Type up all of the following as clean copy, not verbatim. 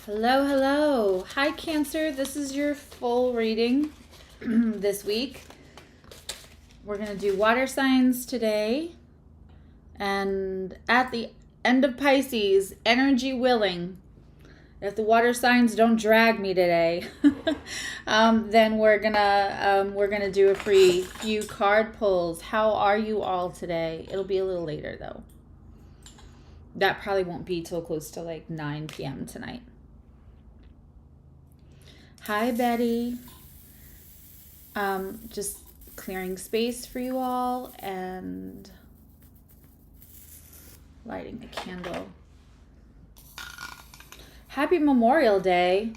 Hello, hello. Hi, Cancer. This is your full reading this week. We're going to do water signs today. And at the end of Pisces, energy willing. If the water signs don't drag me today, then we're gonna do a free few card pulls. How are you all today? It'll be a little later though. That probably won't be till close to like 9 p.m. tonight. Hi, Betty. Just clearing space for you all and lighting a candle. Happy Memorial Day.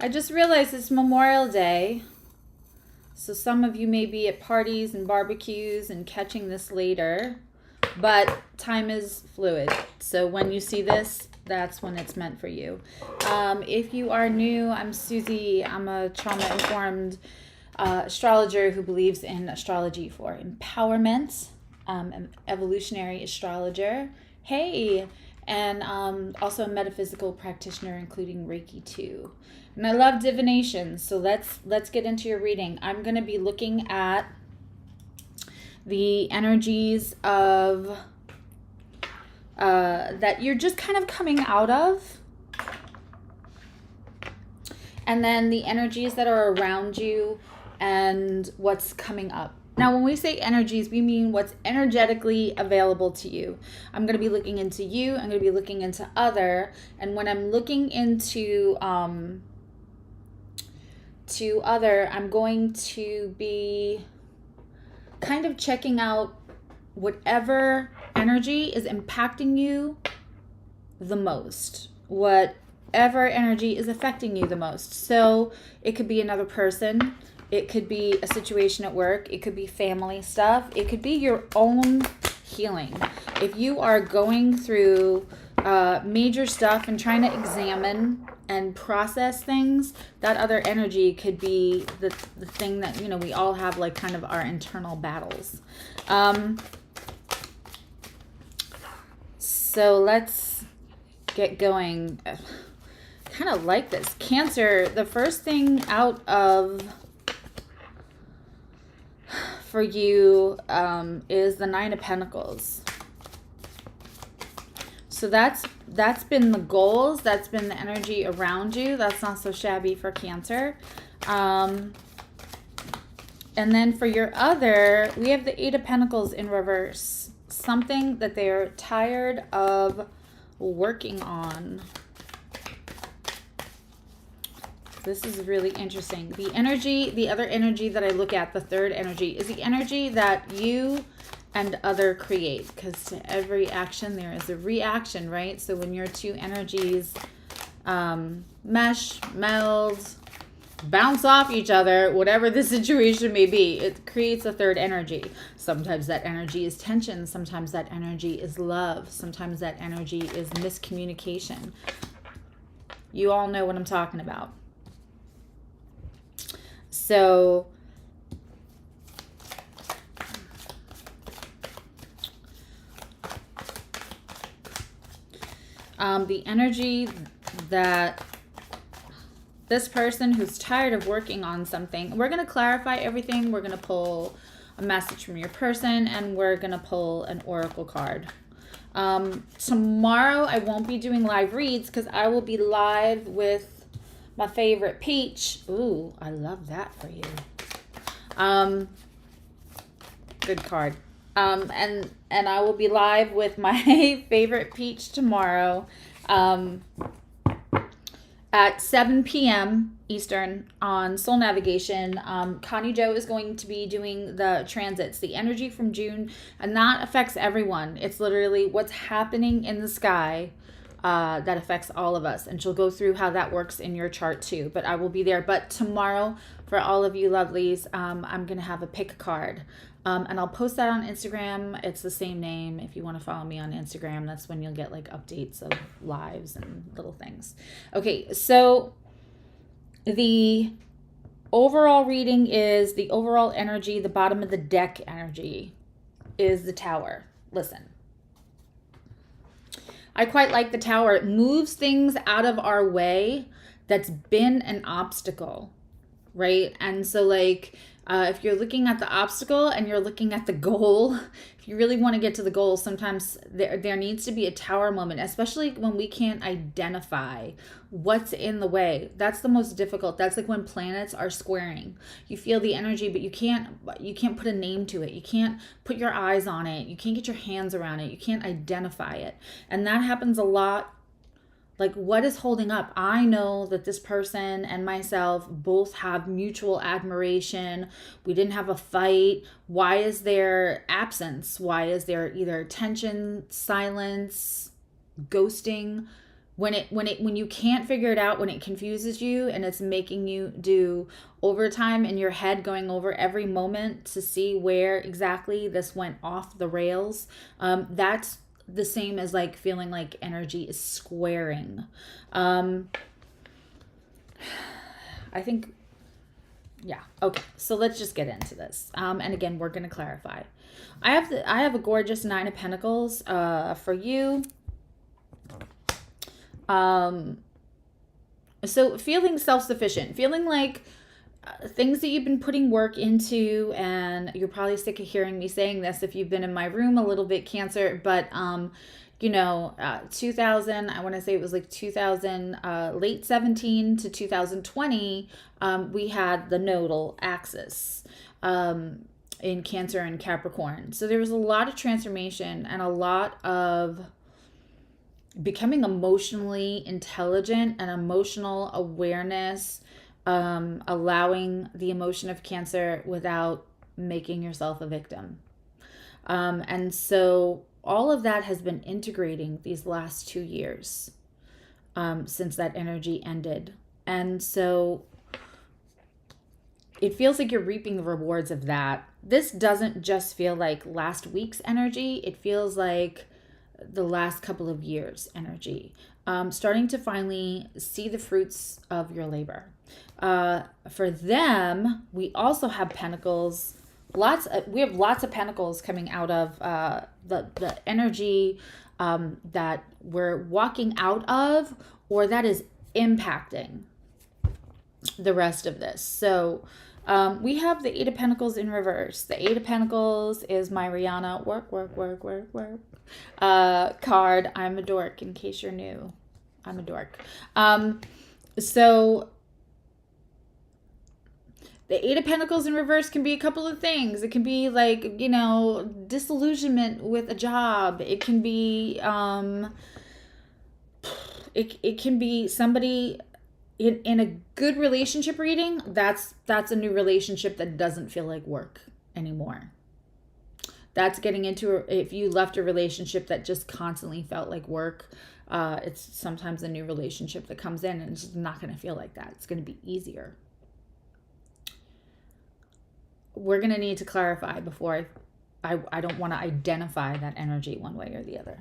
I just realized it's Memorial Day. So some of you may be at parties and barbecues and catching this later, but time is fluid. So when you see this, that's when it's meant for you. If you are new, I'm Suzzy. I'm a trauma-informed astrologer who believes in astrology for empowerment. An evolutionary astrologer. Hey! And also a metaphysical practitioner, including Reiki too. And I love divination, so let's get into your reading. I'm going to be looking at the energies of that you're just kind of coming out of, and then the energies that are around you and what's coming up. Now, when we say energies, we mean what's energetically available to you. I'm going to be looking into you. I'm going to be looking into other. And when I'm looking into to other, I'm going to be kind of checking out whatever energy is impacting you the most. Whatever energy is affecting you the most. So it could be another person. It could be a situation at work. It could be family stuff. It could be your own healing. If you are going through major stuff and trying to examine and process things, that other energy could be the thing that, you know, we all have like kind of our internal battles. So let's get going. Kind of like this. Cancer, the first thing out of for you is the Nine of Pentacles. So that's been the goals. That's been the energy around you. That's not so shabby for Cancer. And then for your other, we have the Eight of Pentacles in reverse. Something that they're tired of working on. This is really interesting. The energy, the other energy that I look at, the third energy, is the energy that you and other create. Because to every action, there is a reaction, right? So when your two energies mesh, meld, bounce off each other, whatever the situation may be, it creates a third energy. Sometimes that energy is tension. Sometimes that energy is love. Sometimes that energy is miscommunication. You all know what I'm talking about. So the energy that this person who's tired of working on something, we're going to clarify everything. We're going to pull a message from your person, and we're going to pull an oracle card. Tomorrow I won't be doing live reads because I will be live with my favorite Peach. Ooh, I love that for you. Good card. And I will be live with my favorite Peach tomorrow at 7 p.m. Eastern on Soul Navigation. Connie Joe is going to be doing the transits, the energy from June, and that affects everyone. It's literally what's happening in the sky that affects all of us, and she'll go through how that works in your chart too. But I will be there. But tomorrow, for all of you lovelies, I'm gonna have a pick card, and I'll post that on Instagram. It's the same name. If you want to follow me on Instagram, that's when you'll get like updates of lives and little things. Okay, so the overall reading is the overall energy. The bottom of the deck energy is the Tower. Listen. I quite like the Tower. It moves things out of our way that's been an obstacle, right? And so like, if you're looking at the obstacle and you're looking at the goal, if you really want to get to the goal, sometimes there needs to be a tower moment, especially when we can't identify what's in the way. That's the most difficult. That's like when planets are squaring. You feel the energy, but you can't put a name to it. You can't put your eyes on it. You can't get your hands around it. You can't identify it. And that happens a lot. Like, what is holding up? I know that this person and myself both have mutual admiration. We didn't have a fight. Why is there absence? Why is there either tension, silence, ghosting? When you can't figure it out, when it confuses you and it's making you do overtime in your head, going over every moment to see where exactly this went off the rails, that's the same as like feeling like energy is squaring. I think, yeah. Okay. So let's just get into this. And again, we're going to clarify. I have a gorgeous 9 of Pentacles, for you. So feeling self-sufficient, feeling like things that you've been putting work into, and you're probably sick of hearing me saying this if you've been in my room a little bit, Cancer, but 2000, I want to say it was like 2000, late 17 to 2020, we had the nodal axis in Cancer and Capricorn. So there was a lot of transformation and a lot of becoming emotionally intelligent and emotional awareness, allowing the emotion of Cancer without making yourself a victim. And so all of that has been integrating these last 2 years, since that energy ended. And so it feels like you're reaping the rewards of that. This doesn't just feel like last week's energy. It feels like the last couple of years energy, starting to finally see the fruits of your labor. For them, we also have Pentacles. We have lots of Pentacles coming out of the energy that we're walking out of, or that is impacting the rest of this. So we have the 8 of Pentacles in reverse. The 8 of Pentacles is my Rihanna work card. I'm a dork, in case you're new. I'm a dork. So the 8 of Pentacles in reverse can be a couple of things. It can be like, disillusionment with a job. It can be, it can be somebody in a good relationship reading. That's a new relationship that doesn't feel like work anymore. That's getting into, if you left a relationship that just constantly felt like work, it's sometimes a new relationship that comes in and it's just not going to feel like that. It's going to be easier. We're going to need to clarify before I don't want to identify that energy one way or the other.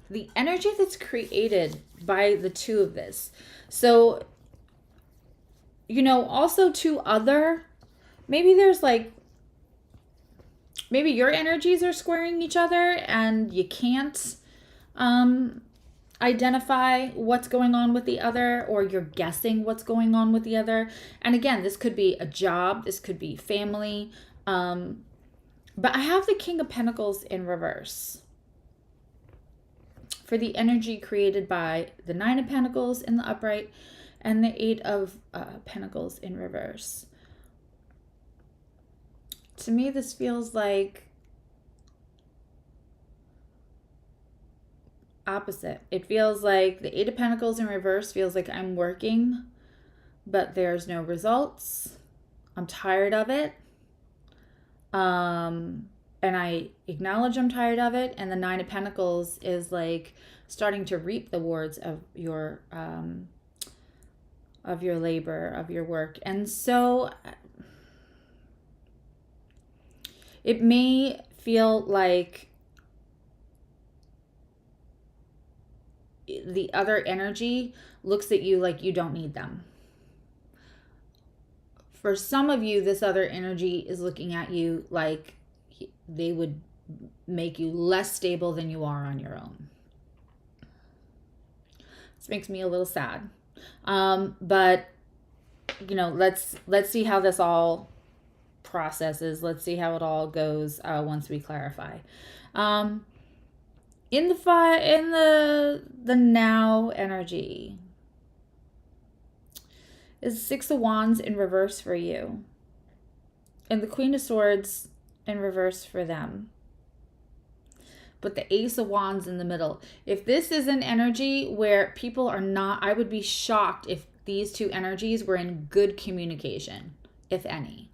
The energy that's created by the two of this. So, also two other, maybe there's like, maybe your energies are squaring each other and you can't identify what's going on with the other, or you're guessing what's going on with the other. And again, this could be a job, this could be family. But I have the King of Pentacles in reverse for the energy created by the 9 of Pentacles in the upright and the 8 of Pentacles in reverse. To me, this feels like opposite. It feels like the 8 of Pentacles in reverse feels like I'm working, but there's no results. I'm tired of it. And I acknowledge I'm tired of it. And the 9 of Pentacles is like starting to reap the rewards of your labor, of your work. And so it may feel like the other energy looks at you like you don't need them. For some of you, this other energy is looking at you like they would make you less stable than you are on your own. This makes me a little sad. But you know, let's see how this all processes. Let's see how it all goes once we clarify. In the now energy is Six of Wands in reverse for you, and the Queen of Swords in reverse for them, but the Ace of Wands in the middle. If this is an energy where people are not, I would be shocked if these two energies were in good communication, if any.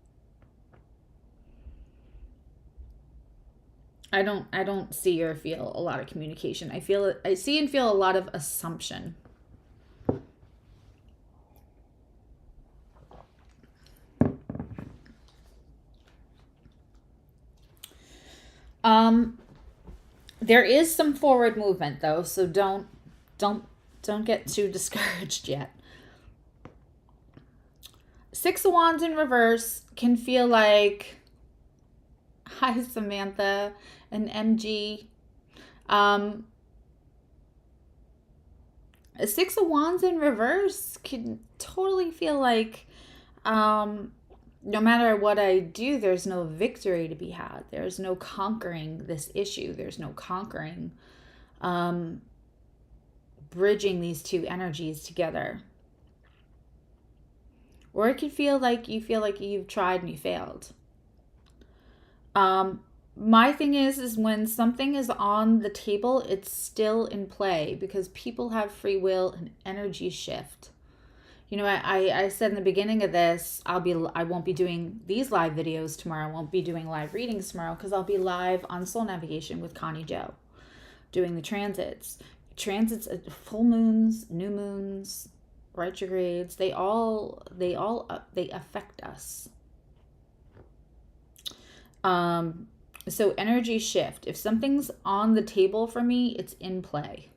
I don't see or feel a lot of communication. I see and feel a lot of assumption. There is some forward movement though, so don't get too discouraged yet. Six of Wands in reverse can feel like, hi Samantha and MG. A Six of Wands in reverse can totally feel like no matter what I do, there's no victory to be had. There's no conquering this issue. There's no conquering bridging these two energies together. Or it could feel like you've tried and you failed. My thing is when something is on the table, it's still in play because people have free will and energy shift. You know, I said in the beginning of this, I won't be doing these live videos tomorrow. I won't be doing live readings tomorrow because I'll be live on Soul Navigation with Connie Jo, doing the transits. Transits, full moons, new moons, retrogrades, they affect us. So energy shift. If something's on the table for me, it's in play.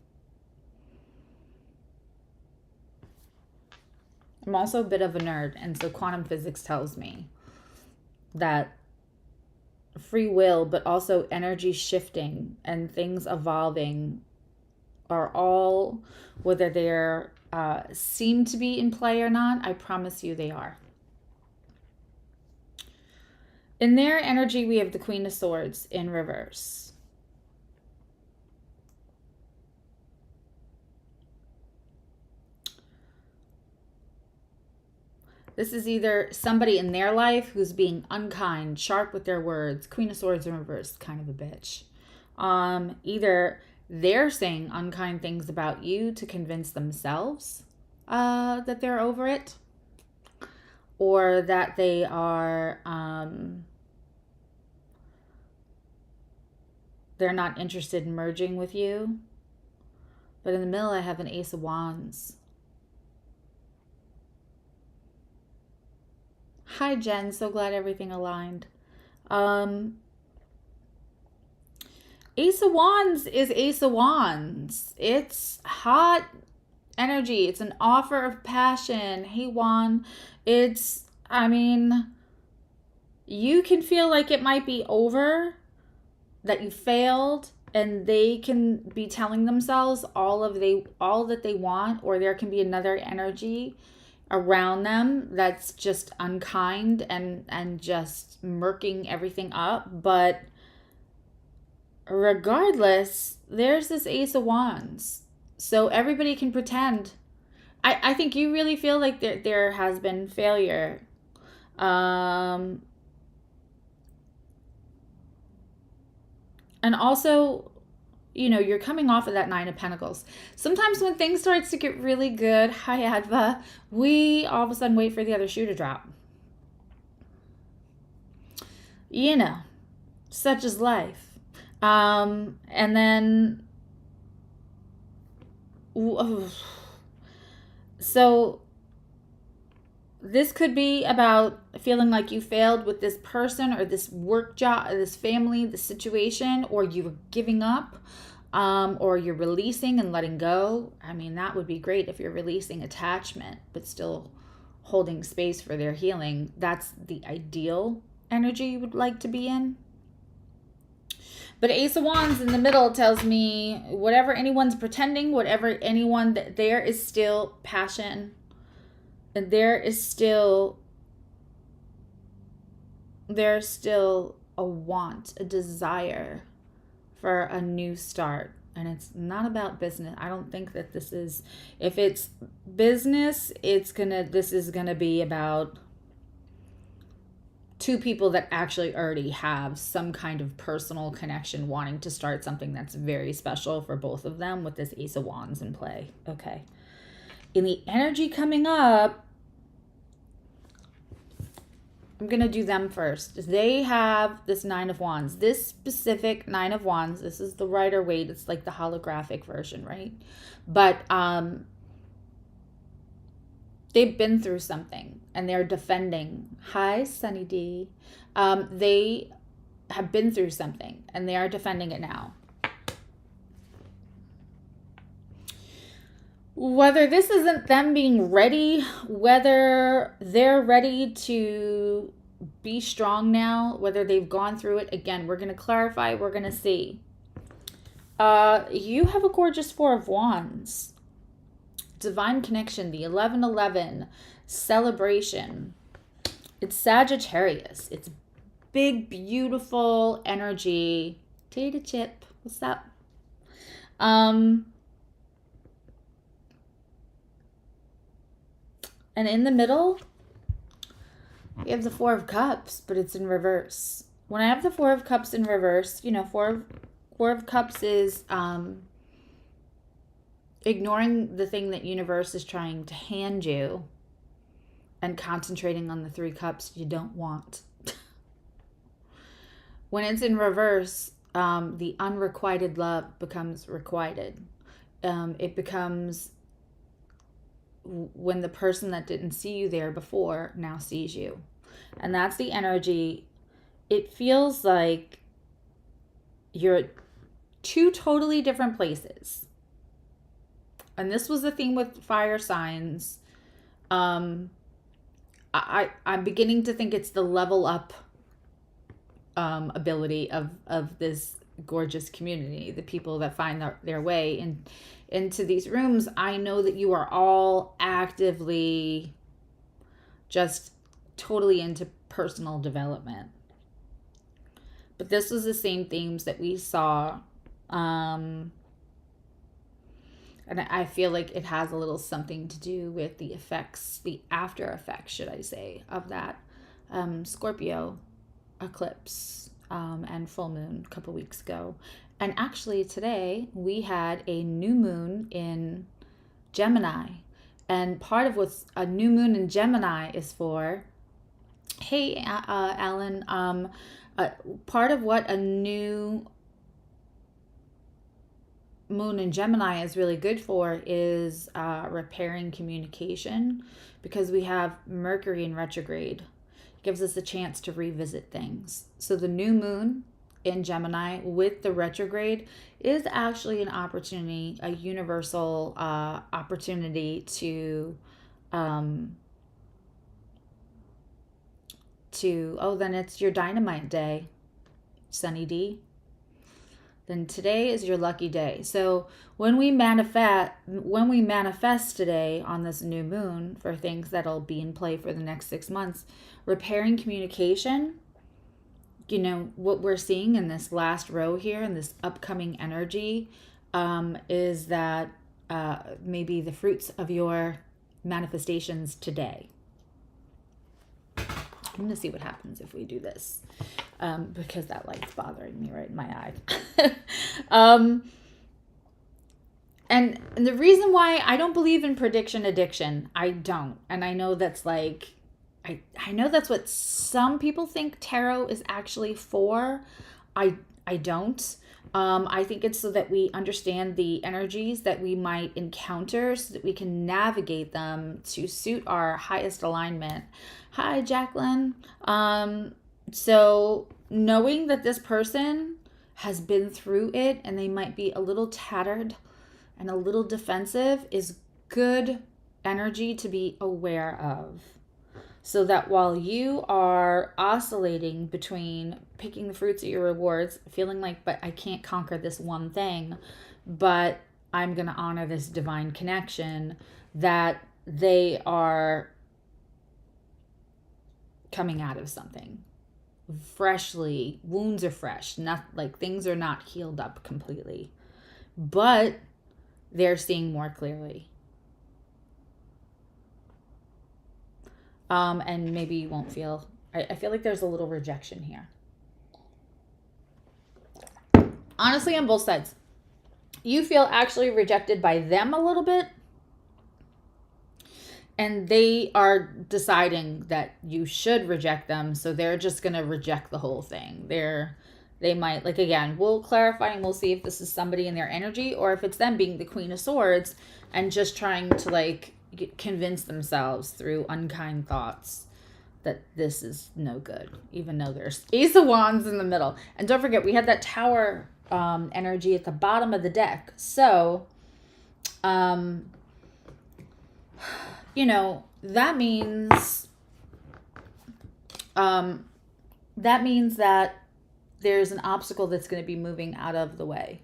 I'm also a bit of a nerd, and so quantum physics tells me that free will, but also energy shifting and things evolving are all, whether they're seem to be in play or not, I promise you they are. In their energy, we have the Queen of Swords in reverse. This is either somebody in their life who's being unkind, sharp with their words. Queen of Swords in reverse, kind of a bitch. Either they're saying unkind things about you to convince themselves that they're over it, or that they are they're not interested in merging with you. But in the middle, I have an Ace of Wands. Hi, Jen. So glad everything aligned. Ace of Wands is Ace of Wands. It's hot energy. It's an offer of passion. Hey, Juan. It's, I mean, you can feel like it might be over, that you failed, and they can be telling themselves all that they want, or there can be another energy around them that's just unkind and just murking everything up. But regardless, there's this Ace of Wands, so everybody can pretend. I think you really feel like there has been failure. And also, you know, you're coming off of that Nine of Pentacles. Sometimes when things starts to get really good, hi Adva, we all of a sudden wait for the other shoe to drop. You know, such is life. And then, so this could be about feeling like you failed with this person or this work job, or this family, this situation, or you're giving up, or you're releasing and letting go. I mean, that would be great if you're releasing attachment, but still holding space for their healing. That's the ideal energy you would like to be in. But Ace of Wands in the middle tells me whatever anyone's pretending, whatever anyone, there is still passion. And there's still a want, a desire for a new start. And it's not about business. I don't think that this is, if it's business, this is gonna be about two people that actually already have some kind of personal connection, wanting to start something that's very special for both of them with this Ace of Wands in play. Okay. In the energy coming up, I'm going to do them first. They have this Nine of Wands. This specific Nine of Wands, this is the Rider-Waite. It's like the holographic version, right? But they've been through something and they're defending. Hi, Sunny D. They have been through something and they are defending it now. Whether this isn't them being ready, whether they're ready to be strong now, whether they've gone through it, again, we're going to clarify, we're going to see. You have a gorgeous Four of Wands. Divine connection, the 1111, celebration. It's Sagittarius. It's big, beautiful energy. Tata Chip, what's up? And in the middle, we have the Four of Cups, but it's in reverse. When I have the Four of Cups in reverse, you know, Four of Cups is ignoring the thing that universe is trying to hand you and concentrating on the Three Cups you don't want. When it's in reverse, the unrequited love becomes requited. It becomes when the person that didn't see you there before now sees you. And that's the energy. It feels like you're at two totally different places. And this was the theme with fire signs. I'm beginning to think it's the level up ability of this gorgeous community, the people that find their way into these rooms. I know that you are all actively just totally into personal development. But this was the same themes that we saw. And I feel like it has a little something to do with the effects, the after effects, should I say, of that Scorpio eclipse and full moon a couple weeks ago. And actually today we had a new moon in Gemini. And part of what's a new moon in Gemini is for, hey, Alan, part of what a new moon in Gemini is really good for is repairing communication, because we have Mercury in retrograde. It gives us a chance to revisit things. So the new moon in Gemini with the retrograde is actually an opportunity, a universal opportunity to then it's your dynamite day, Sunny D. Then today is your lucky day. So when we manifest today on this new moon for things that'll be in play for the next 6 months, repairing communication, you know, what we're seeing in this last row here in this upcoming energy is that maybe the fruits of your manifestations today. I'm going to see what happens if we do this, because that light's bothering me right in my eye. And the reason why I don't believe in prediction addiction, I don't. And I know that's like, I know that's what some people think tarot is actually for. I don't. I think it's so that we understand the energies that we might encounter so that we can navigate them to suit our highest alignment. Hi, Jacqueline. So knowing that this person has been through it and they might be a little tattered and a little defensive is good energy to be aware of. So that while you are oscillating between picking the fruits of your rewards, feeling like, but I can't conquer this one thing, but I'm going to honor this divine connection, that they are coming out of something freshly. Wounds are fresh, not like things are not healed up completely, but they're seeing more clearly. And maybe you won't feel, I feel like there's a little rejection here. Honestly, on both sides. You feel actually rejected by them a little bit, and they are deciding that you should reject them, so they're just going to reject the whole thing. They might, like, again, we'll clarify and we'll see if this is somebody in their energy or if it's them being the Queen of Swords and just trying to, like, convince themselves through unkind thoughts that this is no good, even though there's Ace of Wands in the middle. And don't forget, we had that Tower energy at the bottom of the deck. So, you know, that means that there's an obstacle that's going to be moving out of the way.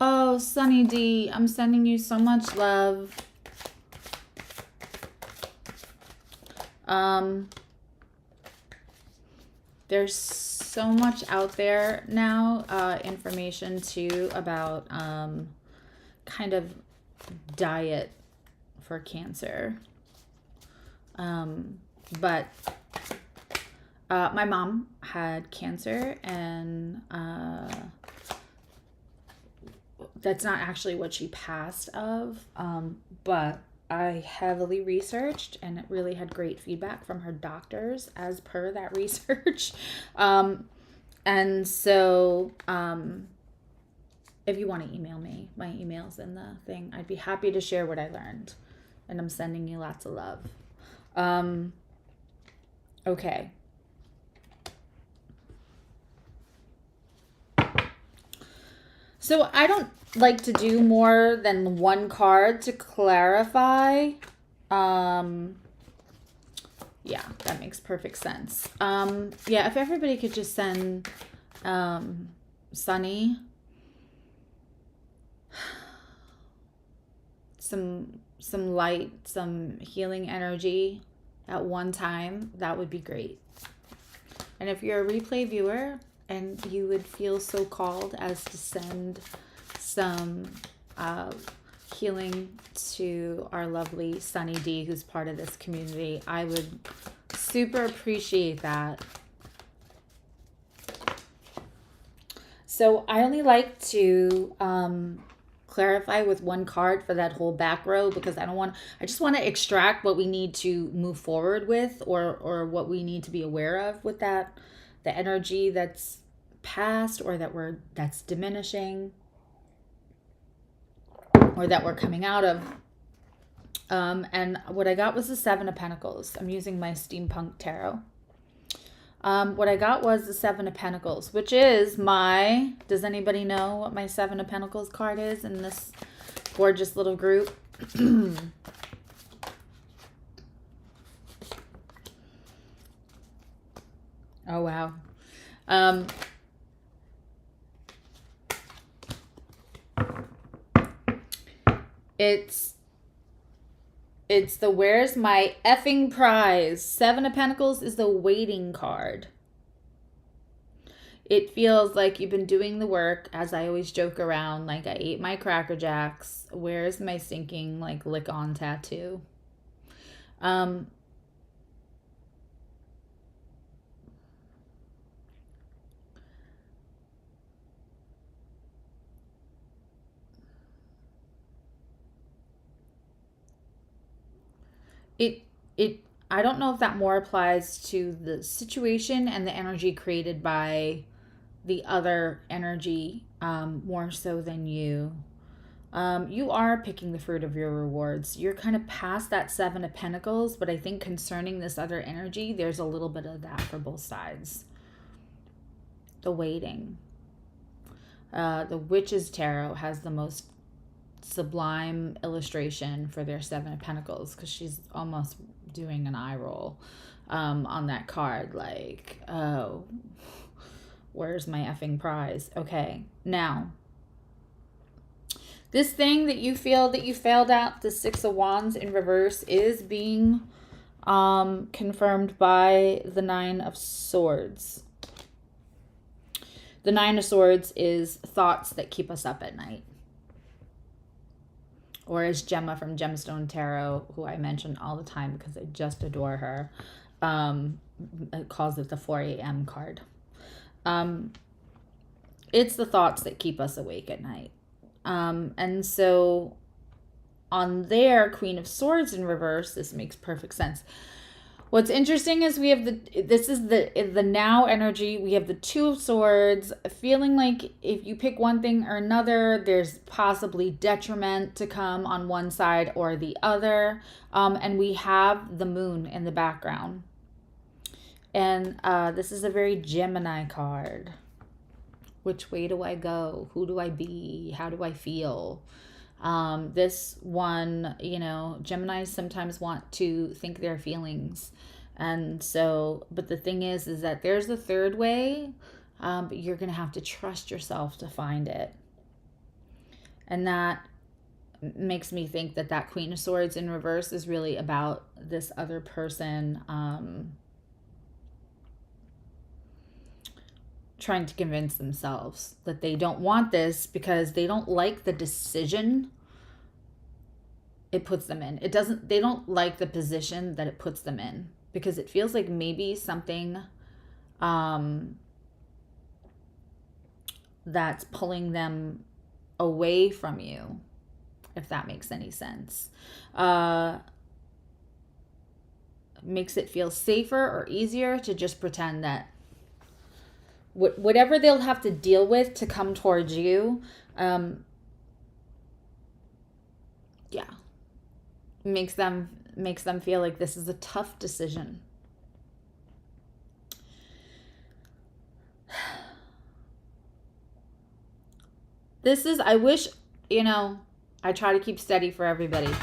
Oh, Sunny D, I'm sending you so much love. There's so much out there now, information too about kind of diet for Cancer. But my mom had cancer, and that's not actually what she passed of, but I heavily researched, and it really had great feedback from her doctors as per that research. And so if you want to email me, my email's in the thing. I'd be happy to share what I learned, and I'm sending you lots of love. Okay. So I don't like to do more than one card to clarify. Yeah, that makes perfect sense. Yeah, if everybody could just send Sunny some light, some healing energy at one time, that would be great. And if you're a replay viewer and you would feel so called as to send some healing to our lovely Sunny D, who's part of this community, I would super appreciate that. So I only like to clarify with one card for that whole back row, because I just want to extract what we need to move forward with, or what we need to be aware of with that, the energy that's past, or that's diminishing, or that we're coming out of. And what I got was the Seven of Pentacles. I'm using my Steampunk Tarot. What I got was the Seven of Pentacles, which is does anybody know what my Seven of Pentacles card is in this gorgeous little group? Oh, wow. It's the where's my effing prize. Seven of Pentacles is the waiting card. It feels like you've been doing the work, as I always joke around, like I ate my Cracker Jacks. Where's my stinking, like, lick on tattoo? I don't know if that more applies to the situation and the energy created by the other energy, more so than you. You are picking the fruit of your rewards. You're kind of past that Seven of Pentacles, but I think concerning this other energy, there's a little bit of that for both sides. the waiting. The Witch's Tarot has the most sublime illustration for their Seven of Pentacles, because she's almost doing an eye roll on that card, like, oh, where's my effing prize? Okay, now, this thing that you feel that you failed at, the Six of Wands in reverse, is being confirmed by the Nine of Swords. The Nine of Swords is thoughts that keep us up at night. Or as Gemma from Gemstone Tarot, who I mention all the time because I just adore her, calls it the 4 a.m. card. It's the thoughts that keep us awake at night. And so on their Queen of Swords in reverse, this makes perfect sense. What's interesting is we have the now energy. We have the Two of Swords, feeling like if you pick one thing or another, there's possibly detriment to come on one side or the other. And we have the Moon in the background. And this is a very Gemini card. Which way do I go? Who do I be? How do I feel? This one, Geminis sometimes want to think their feelings. And so, but the thing is that there's a third way, but you're going to have to trust yourself to find it. And that makes me think that Queen of Swords in reverse is really about this other person, trying to convince themselves that they don't want this because they don't like the decision it puts them in. They don't like the position that it puts them in, because it feels like maybe something that's pulling them away from you, if that makes any sense. Makes it feel safer or easier to just pretend that whatever they'll have to deal with to come towards you, makes them feel like this is a tough decision. This is, I wish, I try to keep steady for everybody.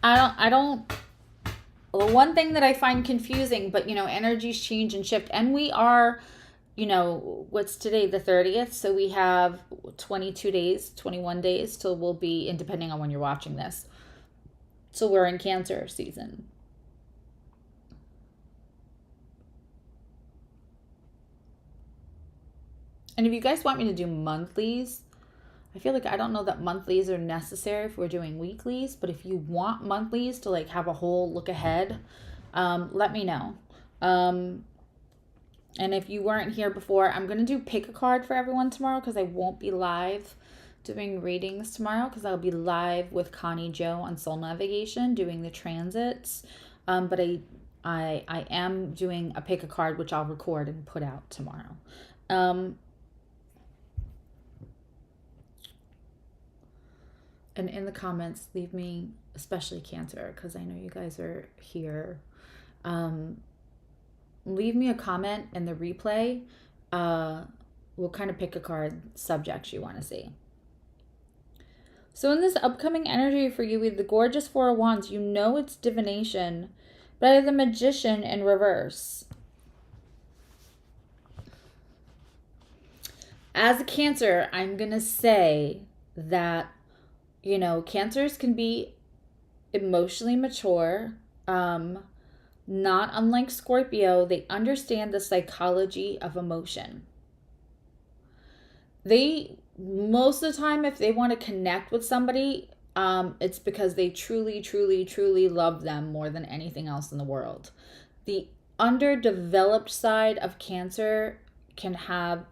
The one thing that I find confusing, but energies change and shift, and we are, what's today, the 30th, so we have 22 days, 21 days till we'll be in, depending on when you're watching this. So we're in Cancer season. And if you guys want me to do monthlies, I feel like I don't know that monthlies are necessary if we're doing weeklies, but if you want monthlies to have a whole look ahead, let me know. And if you weren't here before, I'm going to do pick a card for everyone tomorrow, because I won't be live doing readings tomorrow, because I'll be live with Connie Joe on Soul Navigation doing the transits. But I am doing a pick a card, which I'll record and put out tomorrow. And in the comments, leave me, especially Cancer, because I know you guys are here. Leave me a comment in the replay. What kind of pick a card subjects you want to see. So in this upcoming energy for you with the gorgeous Four of Wands, it's divination, but the Magician in reverse. As a Cancer, I'm going to say that, Cancers can be emotionally mature. Not unlike Scorpio, they understand the psychology of emotion. Most of the time, if they want to connect with somebody, it's because they truly, truly, truly love them more than anything else in the world. The underdeveloped side of Cancer can have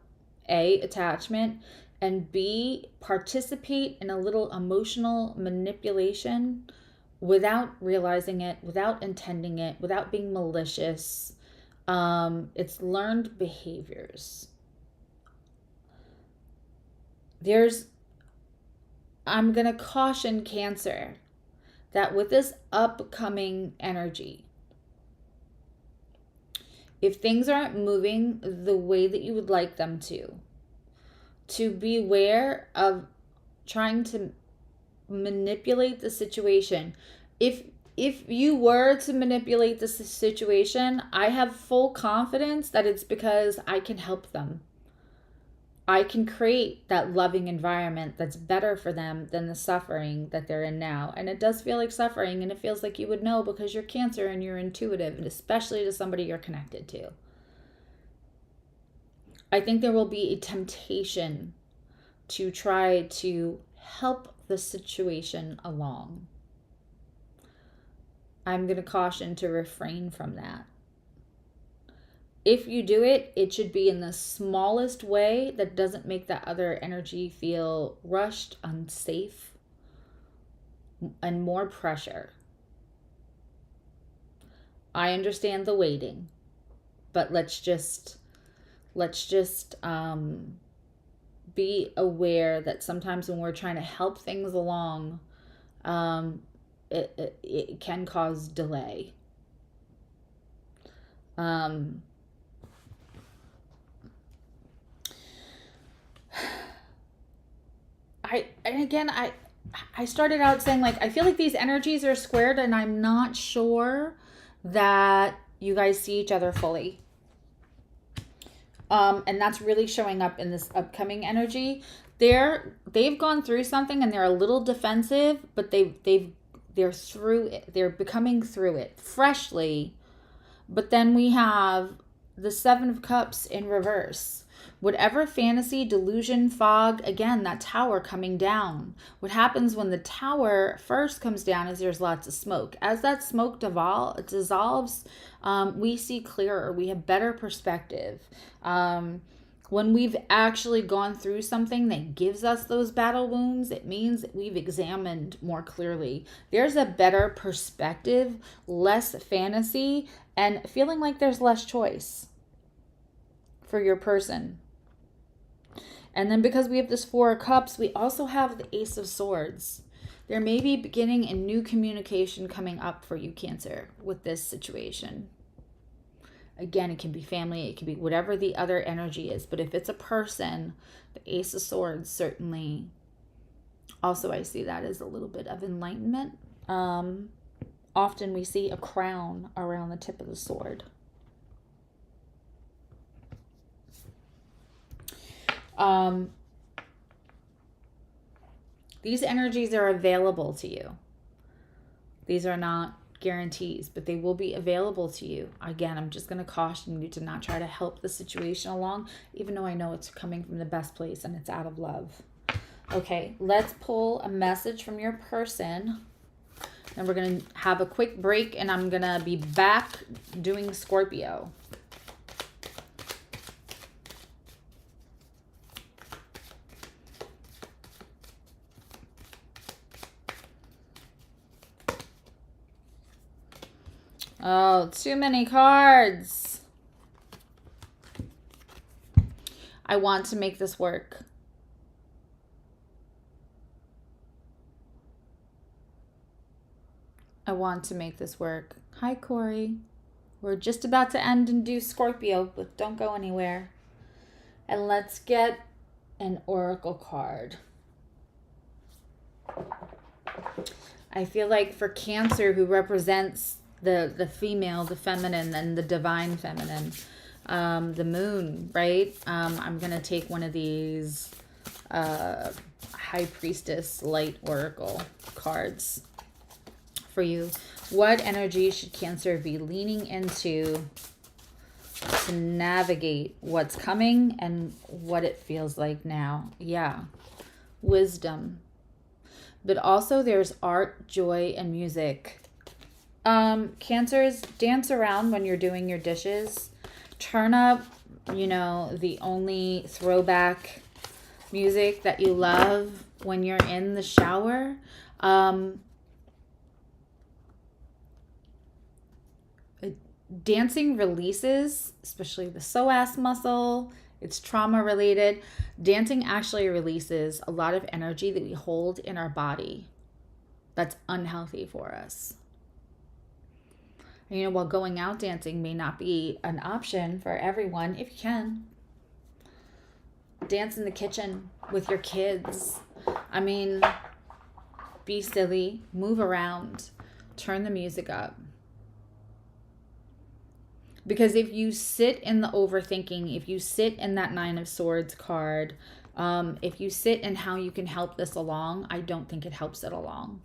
A, attachment, and B, participate in a little emotional manipulation without realizing it, without intending it, without being malicious. It's learned behaviors. I'm going to caution Cancer that with this upcoming energy, if things aren't moving the way that you would like them to beware of trying to manipulate the situation. If you were to manipulate the situation, I have full confidence that it's because I can help them. I can create that loving environment that's better for them than the suffering that they're in now. And it does feel like suffering, and it feels like you would know because you're Cancer and you're intuitive, and especially to somebody you're connected to. I think there will be a temptation to try to help the situation along. I'm going to caution to refrain from that. If you do it, it should be in the smallest way that doesn't make that other energy feel rushed, unsafe, and more pressure. I understand the waiting, but let's just be aware that sometimes when we're trying to help things along, it can cause delay. I started out saying, like, I feel like these energies are squared, and I'm not sure that you guys see each other fully. And that's really showing up in this upcoming energy. They've gone through something and they're a little defensive, but they're through it. They're becoming through it freshly. But then we have the Seven of Cups in reverse. Whatever fantasy, delusion, fog, again, that tower coming down. What happens when the tower first comes down is there's lots of smoke. As that smoke dissolves, we see clearer. We have better perspective. When we've actually gone through something that gives us those battle wounds, it means that we've examined more clearly. There's a better perspective, less fantasy, and feeling like there's less choice for your person. And then because we have this Four of Cups, we also have the Ace of Swords. There may be beginning a new communication coming up for you, Cancer, with this situation. Again, it can be family, it can be whatever the other energy is. But if it's a person, the Ace of Swords certainly. Also, I see that as a little bit of enlightenment. Often we see a crown around the tip of the sword. These energies are available to you. These are not guarantees, but they will be available to you. Again, I'm just going to caution you to not try to help the situation along, even though I know it's coming from the best place and it's out of love. Okay, let's pull a message from your person. Then we're going to have a quick break, and I'm going to be back doing Scorpio. Oh, too many cards. I want to make this work. I want to make this work. Hi, Corey. We're just about to end and do Scorpio, but don't go anywhere. And let's get an oracle card. I feel like for Cancer, who represents the female, the feminine, and the divine feminine, the moon, right? I'm going to take one of these High Priestess Light Oracle cards for you. What energy should Cancer be leaning into to navigate what's coming and what it feels like now? Yeah, wisdom. But also there's art, joy, and music. Cancers, dance around when you're doing your dishes. Turn up, the only throwback music that you love when you're in the shower. Dancing releases, especially the psoas muscle. It's trauma related. Dancing actually releases a lot of energy that we hold in our body that's unhealthy for us. You know, while going out dancing may not be an option for everyone, if you can. Dance in the kitchen with your kids. I mean, be silly, move around, turn the music up. Because if you sit in the overthinking, if you sit in that Nine of Swords card, if you sit in how you can help this along, I don't think it helps it along.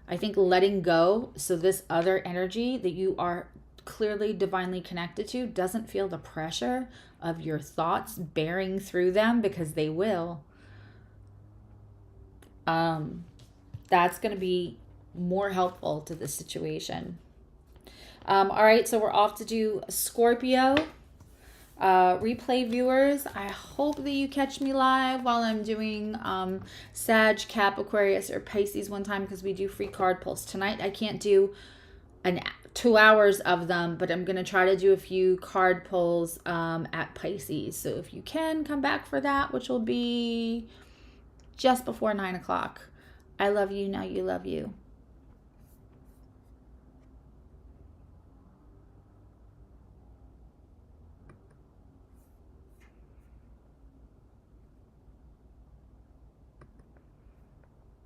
I think letting go, so this other energy that you are clearly divinely connected to doesn't feel the pressure of your thoughts bearing through them, because they will. That's going to be more helpful to the situation. All right, so we're off to do Scorpio. Replay viewers, I hope that you catch me live while I'm doing Sag, Cap, Aquarius, or Pisces one time, because we do free card pulls. Tonight I can't do 2 hours of them, but I'm going to try to do a few card pulls at Pisces. So if you can, come back for that, which will be just before 9 o'clock. I love you. Now you love you.